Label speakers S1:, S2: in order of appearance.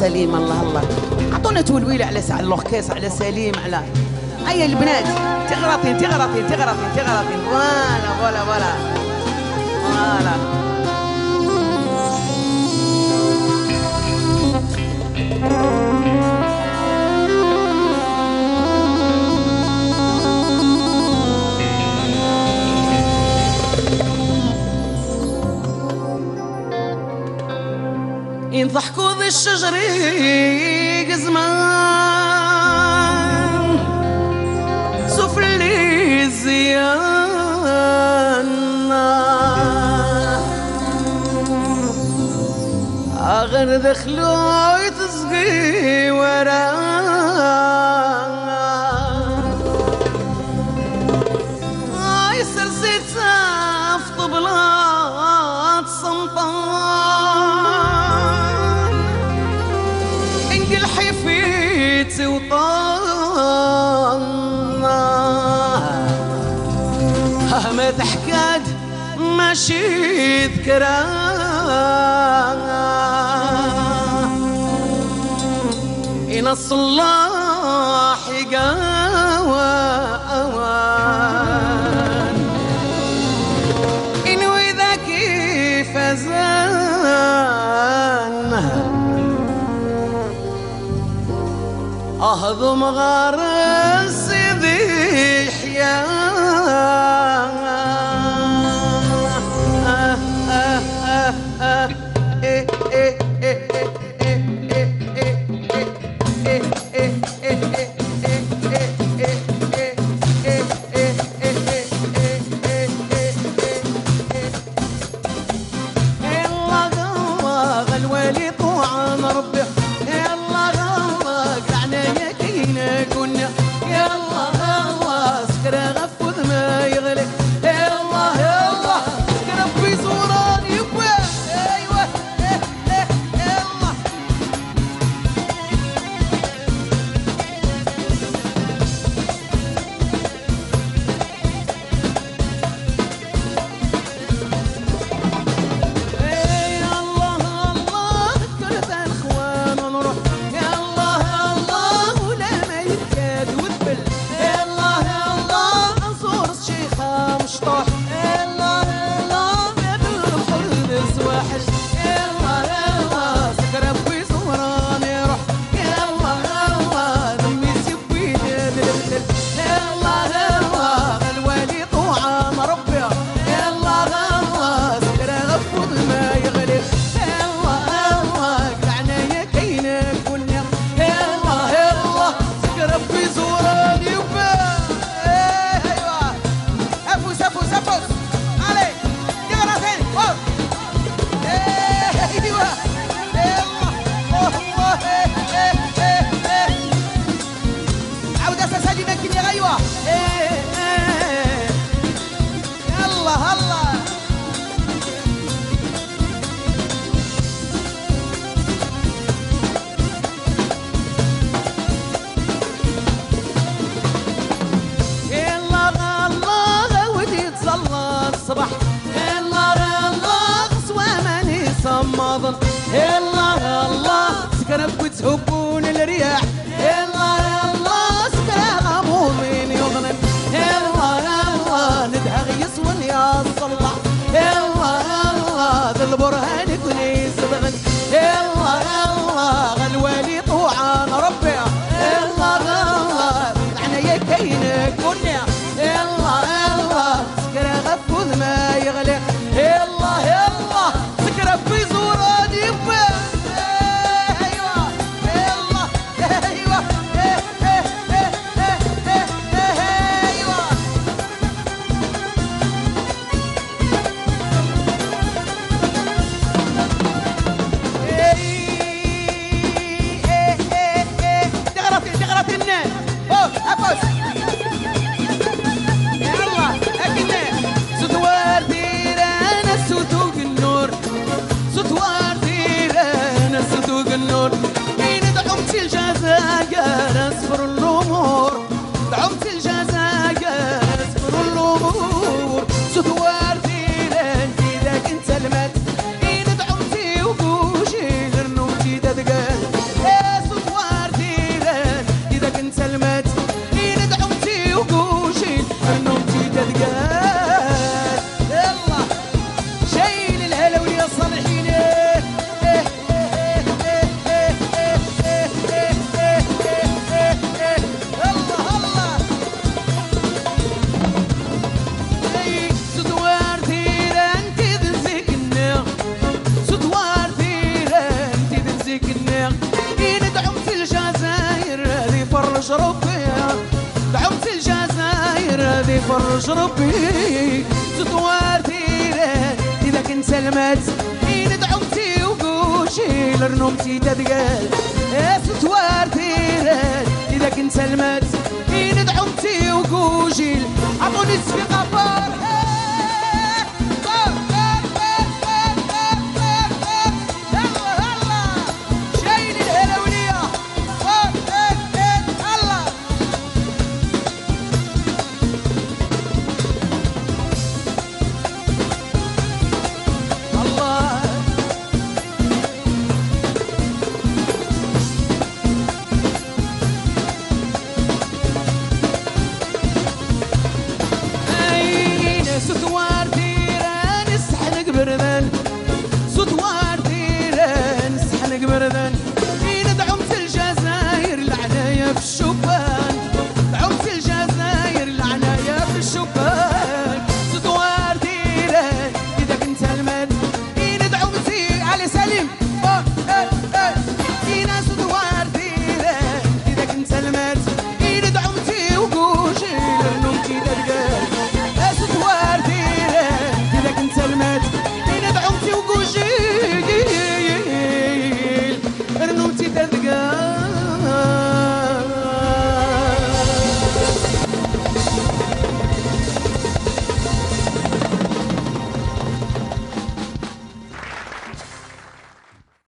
S1: سليم. الله الله عطونا تولويله على ساعة اللوكيس على سليم على هيا البنات تغرطين تغرطين تغرطين تغرطين. فوالا فوالا فوالا فوالا. يضحكوا ذي الشجر زمان سفلي زيانا غير دخلوا يتسقي وراه يسر زيتها في طبلات سمطان انقل حفيتي وطانا ما تحكاد ماشي ذكراه إن الصلاح قاوى أوان إنو إذا كيف زان أهضم غارس ذي حيان الله الله سكرب وتهبون الرياح الله الله سكرب غموضين يظلم الله الله ندعى غيسون يا صلاح الله الله ذا البرهان يكوني صدغن الله الله غالوالي طوعان ربي الله الله معنا يكينك كنا الله الله سكرب غفوذ ما يغلي الله الله سكرب في زوراني اصبر الامور دعمت الجزائر اصبر الامور ستوار فينا ذاك انت المات اين دعمتي وفوشي غير نوتي دقال يفرج ربي تطوار تيران إذا كنت سلمت ندعمتي وقوشي لرنومتي تدقال ستوار تيران إذا كنت سلمت ندعمتي وقوشي عطوني السفيقة فار